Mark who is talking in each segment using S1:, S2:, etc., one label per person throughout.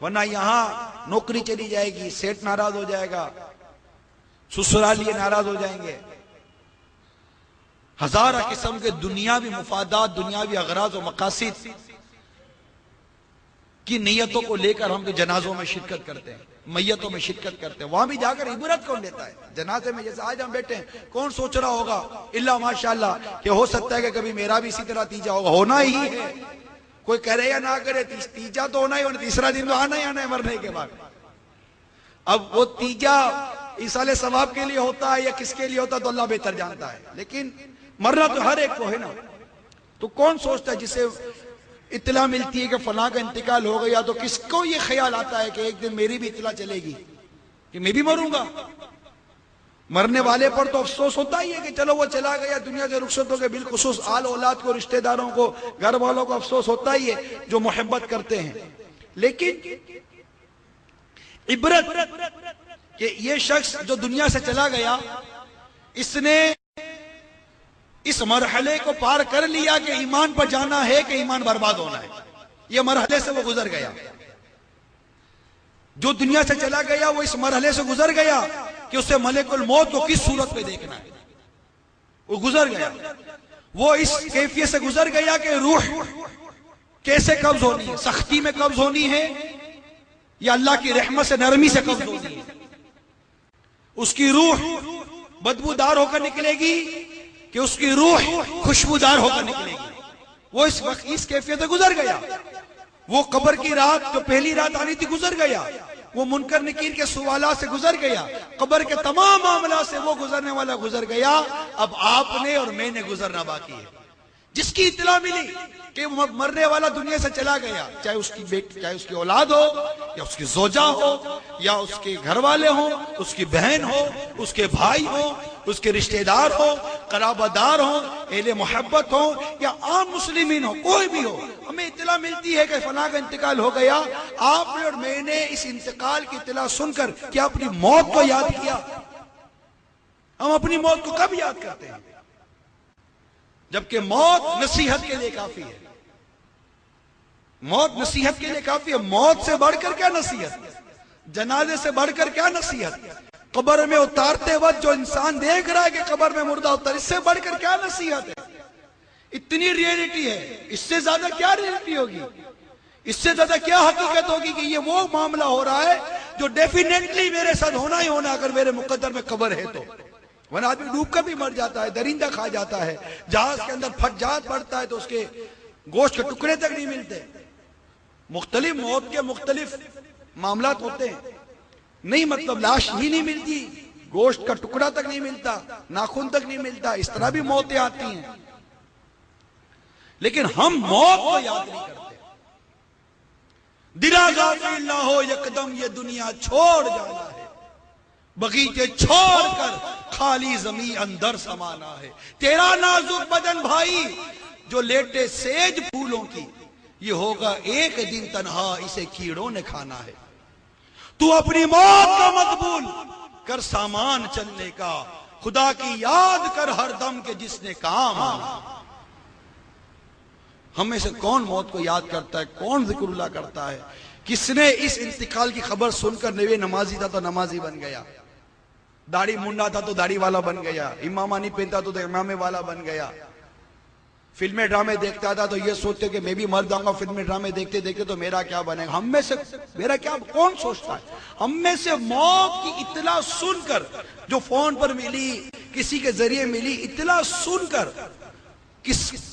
S1: ورنہ یہاں نوکری چلی جائے گی، سیٹ ناراض ہو جائے گا، سسرالیے ناراض ہو جائیں گے، ہزارہ قسم کے دنیاوی مفادات، دنیاوی اغراض و مقاصد کی نیتوں کو لے کر ہم جنازوں میں شرکت کرتے ہیں، میتوں میں شرکت کرتے ہیں۔ وہاں بھی جا کر عبرت کون لیتا ہے؟ جنازے میں جیسے آج ہم بیٹھے ہیں، کون سوچ رہا ہوگا الا ماشاءاللہ کہ ہو سکتا ہے کہ کبھی میرا بھی اسی طرح تیجا ہوگا؟ ہونا ہی ہے، کوئی کرے یا نہ کرے، تیجا تو ہونا ہی ہونا، تیسرا دن تو آنا ہی آنا ہے مرنے کے بعد۔ اب وہ تیجا ایصال ثواب کے لیے ہوتا ہے یا کس کے لیے ہوتا ہے تو اللہ بہتر جانتا ہے، لیکن مرنا تو ہر ایک کو ہے نا۔ تو کون سوچتا ہے جسے اطلاع ملتی ہے کہ فلاں کا انتقال ہو گیا تو کس کو یہ خیال آتا ہے کہ ایک دن میری بھی اطلاع چلے گی کہ میں بھی مروں گا؟ مرنے والے پر تو افسوس ہوتا ہی ہے کہ چلو وہ چلا گیا، دنیا سے رخصت ہو گئے، بالخصوص آل اولاد کو، رشتہ داروں کو، گھر والوں کو افسوس ہوتا ہی ہے جو محبت کرتے ہیں۔ لیکن عبرت کہ یہ شخص جو دنیا سے چلا گیا، اس نے اس مرحلے کو پار کر لیا کہ ایمان پر جانا ہے کہ ایمان برباد ہونا ہے، یہ مرحلے سے وہ گزر گیا۔ جو دنیا سے چلا گیا وہ اس مرحلے سے گزر گیا کہ اسے ملک الموت کو کس صورت میں دیکھنا ہے، وہ گزر گیا۔ وہ اس کیفیت سے گزر گیا کہ روح کیسے قبض ہونی ہے، سختی میں قبض ہونی ہے یا اللہ کی رحمت سے نرمی سے قبض ہونی ہے۔ اس کی روح بدبودار ہو کر نکلے گی کہ اس کی روح خوشبودار ہو کر نکلے گی۔ وہ اس وقت اس کیفیت سے گزر گیا۔ وہ قبر کی رات جو پہلی رات آنی تھی گزر گیا، وہ منکر نکیر کے سوالات سے گزر گیا، قبر کے تمام معاملات سے وہ گزرنے والا گزر گیا۔ اب آپ نے اور میں نے گزرنا باقی ہے۔ جس کی اطلاع ملی کہ مرنے والا دنیا سے چلا گیا، چاہے اس کی بیٹی، چاہے اس کی اولاد ہو یا اس کی زوجہ ہو یا اس کے گھر والے ہوں، اس کی بہن ہو، اس کے بھائی ہو، اس کے رشتہ دار ہو، قرابہ دار ہو، اہل محبت ہو یا عام مسلمین ہو، کوئی بھی ہو، ہمیں اطلاع ملتی ہے کہ فلاں کا انتقال ہو گیا۔ آپ نے اور میں نے اس انتقال کی اطلاع سن کر کیا اپنی موت کو یاد کیا؟ ہم اپنی موت کو کب یاد کرتے ہیں؟ جبکہ موت نصیحت کے لیے کافی ہے۔ موت نصیحت کے لیے کافی ہے۔ موت سے بڑھ کر کیا نصیحت؟ جنازے سے بڑھ کر کیا نصیحت؟ قبر میں اتارتے وقت جو انسان دیکھ رہا ہے کہ قبر میں مردہ اتار، اس سے بڑھ کر کیا نصیحت ہے؟ اتنی ریئلٹی ہے، اس سے زیادہ کیا ریئلٹی ہوگی؟ اس سے زیادہ کیا حقیقت ہوگی کہ یہ وہ معاملہ ہو رہا ہے جو ڈیفینیٹلی میرے ساتھ ہونا ہی ہونا اگر میرے مقدر میں قبر ہے تو۔ ورنہ آدمی ڈوب کر بھی مر جاتا ہے، درندہ کھا جاتا ہے، جہاز کے اندر پھٹ جات پڑتا ہے تو اس کے گوشت کے ٹکڑے تک نہیں ملتے۔ مختلف موت کے مختلف معاملات ہوتے ہیں، نہیں مطلب لاش ہی نہیں ملتی، گوشت کا ٹکڑا تک نہیں ملتا، ناخن تک نہیں ملتا، اس طرح بھی موتیں آتی ہیں۔ لیکن ہم موت کو یاد نہیں کرتے۔ دلا غافل نہ ہو یکدم یہ دنیا چھوڑ جانا ہے، بغیچے چھوڑ کر خالی زمین اندر سمانا ہے۔ تیرا نازک بدن بھائی جو لیٹے سیج پھولوں کی، یہ ہوگا ایک دن تنہا اسے کیڑوں نے کھانا ہے۔ تو اپنی موت کا مقبول کر سامان چلنے کا، خدا کی یاد کر ہر دم کے جس نے کام آنا۔ ہم میں سے کون موت کو یاد کرتا ہے؟ کون ذکر اللہ کرتا ہے؟ کس نے اس انتقال کی خبر سن کر نوے نمازی تھا تو نمازی بن گیا، داڑھی منڈا تھا تو داڑھی والا بن گیا، امامہ نہیں پہنتا تو امامے والا بن گیا، فلمیں ڈرامے دیکھتا تھا تو یہ سوچتے کہ میں بھی مر جاؤں گا فلمیں ڈرامے دیکھتے دیکھتے تو میرا کیا بنے گا۔ ہم میں سے میرا کیا کون سوچتا ہے؟ ہم میں سے موت کی اطلاع سن کر جو فون پر ملی، کسی کے ذریعے ملی، اطلاع سن کر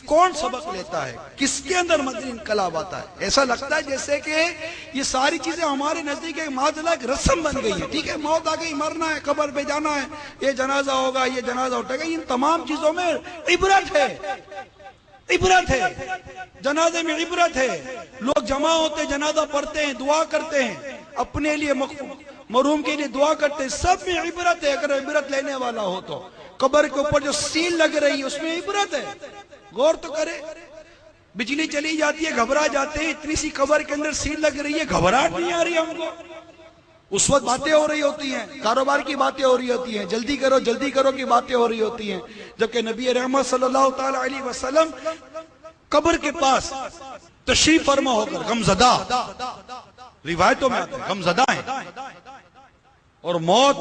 S1: کون سبق لیتا ہے؟ کس کے اندر مدنی انقلاب آتا ہے؟ ایسا لگتا ہے جیسے کہ یہ ساری چیزیں ہمارے نزدیک ایک رسم بن گئی ہے۔ ٹھیک ہے، موت آ گئی، مرنا ہے، قبر پہ جانا ہے، یہ جنازہ ہوگا، یہ جنازہ اٹھے گا، ان تمام چیزوں میں عبرت ہے، عبرت ہے، جنازے میں عبرت ہے۔ لوگ جمع ہوتے، جنازہ پڑھتے ہیں، دعا کرتے ہیں، اپنے لیے مرحوم کے لیے دعا کرتے ہیں، سب میں عبرت ہے اگر عبرت لینے والا ہو تو۔ قبر کے اوپر جو سیل لگ رہی ہے اس میں عبرت ہے، غور تو کرے۔ بجلی چلی جاتی ہے گھبرا جاتے ہیں، اتنی سی قبر کے اندر سیل لگ رہی ہے، گھبراہٹ نہیں آ رہی ہم کو؟ اس وقت باتیں ہو رہی ہوتی ہیں، کاروبار کی باتیں ہو رہی ہوتی ہیں، جلدی کرو جلدی کرو کی باتیں ہو رہی ہوتی ہیں، جبکہ نبی رحمت صلی اللہ تعالی علیہ وسلم قبر کے پاس تشریف فرما ہو کر غمزدہ روایتوں میں آتا ہے غمزدہ ہیں، اور موت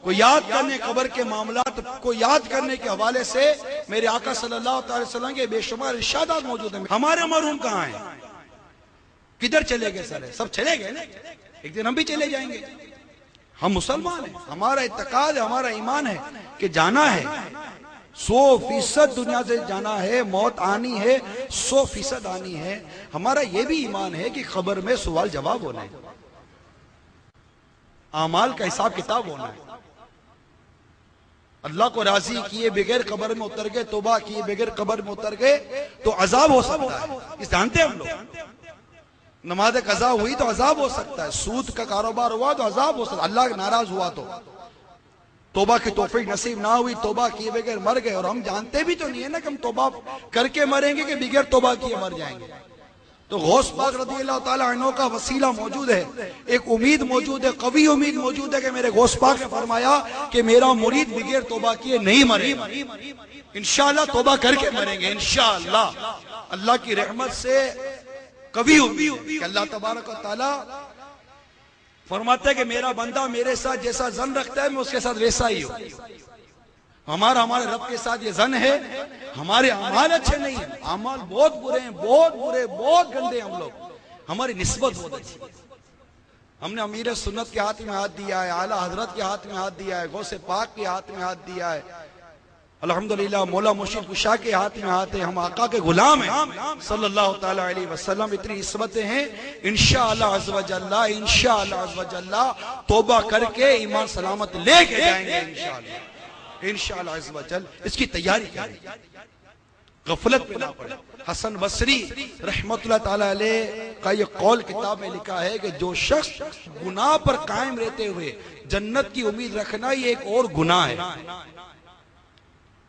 S1: کو یاد کرنے، قبر کے معاملات کو یاد کرنے کے حوالے سے میرے آقا صلی اللہ علیہ وسلم کے بے شمار ارشادات موجود ہیں۔ ہمارے مرحوم کہاں ہیں؟ کدھر چلے گئے سارے؟ سب چلے گئے نا، ایک دن ہم بھی چلے جائیں گے۔ ہم مسلمان ہیں، ہمارا اعتقاد ہے، ہمارا ایمان ہے کہ جانا ہے، 100% دنیا سے جانا ہے، موت آنی ہے، 100% آنی ہے۔ ہمارا یہ بھی ایمان ہے کہ قبر میں سوال جواب ہونا ہے، اعمال کا حساب کتاب ہونا ہے۔ اللہ کو راضی کیے بغیر قبر میں اتر گئے، توبہ کیے بغیر قبر میں اتر گئے تو عذاب ہو سکتا ہے، اس جانتے ہیں ہم لوگ۔ نماز قضا ہوئی تو عذاب ہو سکتا ہے، سود کا کاروبار ہوا تو عذاب ہو سکتا ہے، اللہ ناراض ہوا تو، توبہ کی توفیق نصیب نہ ہوئی، توبہ کیے بغیر مر گئے، اور ہم جانتے بھی تو نہیں ہے نا کہ ہم توبہ کر کے مریں گے کہ بغیر توبہ کیے مر جائیں گے۔ تو غوث پاک رضی اللہ تعالیٰ عنہ کا وسیلہ موجود ہے، ایک امید موجود ہے، قوی امید موجود ہے کہ میرے غوث پاک نے فرمایا کہ میرا مرید بغیر توبہ کیے نہیں مرے گا، انشاءاللہ توبہ کر کے مریں گے انشاءاللہ۔ اللہ کی رحمت سے قوی امید کہ اللہ تبارک و تعالیٰ فرماتا ہے کہ میرا بندہ میرے ساتھ جیسا ظن رکھتا ہے میں اس کے ساتھ ویسا ہی ہوں۔ ہمارے رب کے ساتھ یہ ظن ہے، ہمارے اعمال اچھے نہیں ہیں، اعمال بہت برے ہیں، بہت برے، بہت گندے ہم لوگ، ہماری نسبت بہت اچھی ہے۔ ہم نے امیر سنت کے ہاتھ میں ہاتھ دیا ہے، اعلیٰ حضرت کے ہاتھ میں ہاتھ دیا ہے، غوث پاک کے ہاتھ میں ہاتھ دیا ہے، الحمدللہ مولا مرشد کشا کے ہاتھ میں ہاتھ ہے، ہم آقا کے غلام ہیں صلی اللہ تعالیٰ علیہ وسلم۔ اتنی نسبتیں ہیں، انشاءاللہ عز و جل، انشاءاللہ عز و جل توبہ کر کے ایمان سلامت لے کے جائیں گے انشاءاللہ، انشاءاللہ عز و جل۔ اس کی تیاری کریں، غفلت پہ نہ پڑے۔ حسن بصری رحمت اللہ تعالیٰ علیہ کا یہ قول کتاب میں لکھا ہے کہ جو شخص گناہ پر قائم رہتے ہوئے جنت کی امید رکھنا، یہ ایک اور گناہ ہے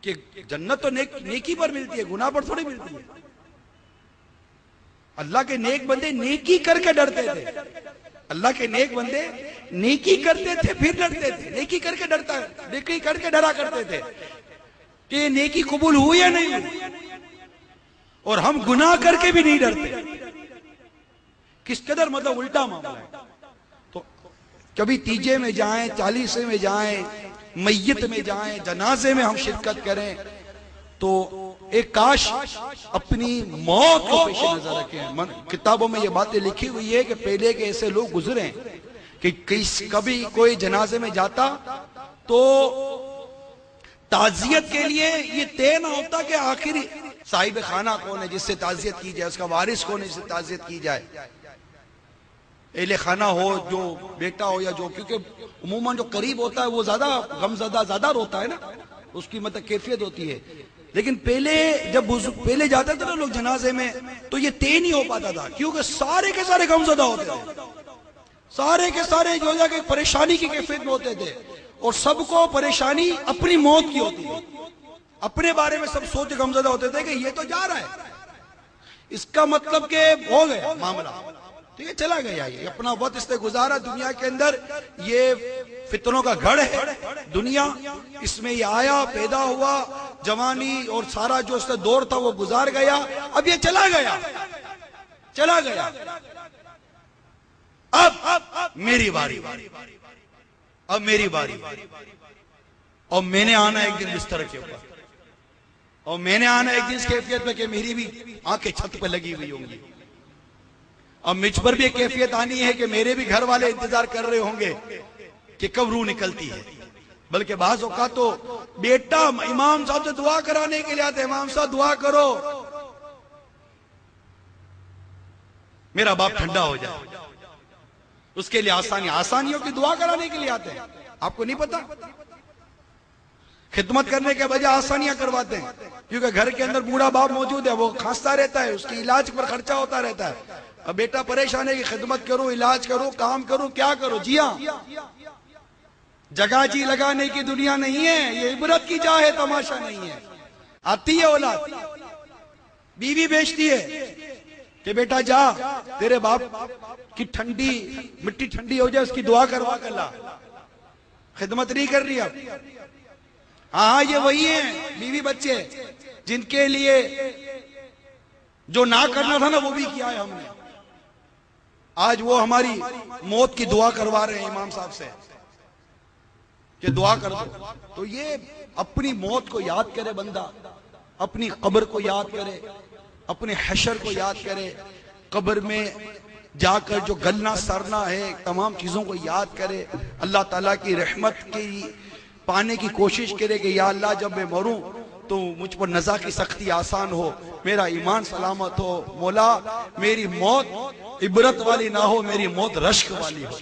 S1: کہ جنت تو نیکی پر ملتی ہے، گناہ پر تھوڑی ملتی ہے۔ اللہ کے نیک بندے نیکی کر کے ڈرتے تھے، اللہ کے نیک بندے نیکی کرتے تھے پھر ڈرتے تھے، نیکی کر کے ڈرا کرتے تھے کہ یہ نیکی قبول ہوئی یا نہیں ہوئی، اور ہم گناہ کر کے بھی نہیں ڈرتے۔ کس قدر مطلب الٹا معاملہ ہے۔ تو کبھی تیجے میں جائیں، چالیسے میں جائیں، میت میں جائیں، جنازے میں ہم شرکت کریں تو ایک کاش اپنی موت کو پیش نظر رکھیں۔ کتابوں میں یہ باتیں لکھی ہوئی ہے کہ پہلے کے ایسے لوگ گزرے کہ کبھی کوئی جنازے میں جاتا تو تعزیت کے لیے یہ طے نہ ہوتا کہ آخر صاحب خانہ کون ہے جس سے تعزیت کی جائے، اس کا وارث کون ہے جس سے تعزیت کی جائے، اہل خانہ ہو، جو بیٹا ہو یا جو، کیونکہ عموماً جو قریب ہوتا ہے وہ زیادہ غمزدہ زیادہ روتا ہے نا، اس کی مطلب کیفیت ہوتی ہے۔ لیکن پہلے جاتے تھے نا لوگ جنازے میں تو یہ طے نہیں ہو پاتا تھا، کیونکہ سارے کے سارے غمزدہ ہوتے تھے، سارے کے سارے جو ہے کہ پریشانی کی کیفیت میں ہوتے تھے، اور سب کو پریشانی اپنی موت کی ہوتی ہے، اپنے بارے میں سب سوچ غمزدہ ہوتے تھے کہ یہ تو جا رہا ہے، اس کا مطلب کہ ہو گیا معاملہ، تو یہ چلا گیا، یہ اپنا وقت اس نے گزارا دنیا کے اندر، یہ فتنوں کا گھر ہے دنیا، اس میں یہ آیا، پیدا ہوا، جوانی اور سارا جو اس کا دور تھا وہ گزار گیا، اب یہ چلا گیا، اب میری باری، اب میری باری، اور میں نے آنا ایک دن بستر کے اوپر، اور میں نے آنا ایک دن اس کیفیت میں کہ میری بھی آنکھیں چھت پہ لگی ہوئی ہوں گی، اب مجھ پر بھی ایک کیفیت آنی ہے کہ میرے بھی گھر والے انتظار کر رہے ہوں گے کہ کب روح نکلتی ہے، بلکہ بعض اوقات تو بیٹا امام صاحب سے دعا کرانے کے لیے آتے، امام صاحب دعا کرو میرا باپ ٹھنڈا ہو جائے، اس کے لیے آسانیوں کی دعا کرانے کے لیے آتے ہیں، آپ کو نہیں پتا، خدمت کرنے کے بجائے آسانیاں کرواتے ہیں، کیونکہ گھر کے اندر بوڑھا باپ موجود ہے، وہ کھانستا رہتا ہے، اس کی علاج پر خرچہ ہوتا رہتا ہے، اب بیٹا پریشان ہے کہ خدمت کروں، علاج کروں، کام کروں، کیا کروں، جی ہاں، جگہ جی لگانے کی دنیا نہیں ہے، یہ عبرت کی جا ہے، تماشا نہیں ہے، آتی ہے اولاد، بیوی بیچتی ہے کہ بیٹا جا تیرے باپ کی مٹی ٹھنڈی ہو جائے، اس کی دعا کروا کر لا، خدمت نہیں کر رہی اب، ہاں یہ وہی ہیں بیوی بچے جن کے لیے جو نہ کرنا تھا نا وہ بھی کیا ہے ہم نے، آج وہ ہماری موت کی دعا کروا رہے ہیں امام صاحب سے کہ دعا کر دو. تو یہ اپنی موت کو یاد کرے بندہ, اپنی قبر کو یاد کرے, اپنے حشر کو یاد کرے, قبر میں جا کر جو گلنا سرنا ہے تمام چیزوں کو یاد کرے, اللہ تعالیٰ کی رحمت کی پانے کی کوشش کرے کہ یا اللہ جب میں مروں تو مجھ پر نزا کی سختی آسان ہو, میرا ایمان سلامت ہو, مولا میری موت عبرت والی نہ ہو, میری موت رشک والی ہو,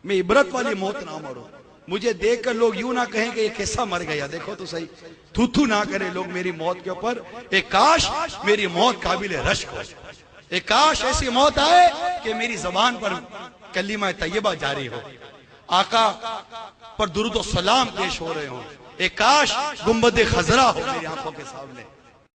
S1: میں عبرت والی موت نہ مروں. مجھے دیکھ کر لوگ یوں نہ کہیں کہ یہ کیسا مر گیا, دیکھو تو صحیح, تھو نہ کرے لوگ میری موت کے اوپر. ایک کاش میری موت قابل رشک ہو, ایک کاش ایسی موت آئے کہ میری زبان پر کلمہ طیبہ جاری ہو, آقا پر درود و سلام پیش ہو رہے ہوں, ایک کاش گنبد خضرا ہو میری آنکھوں کے سامنے.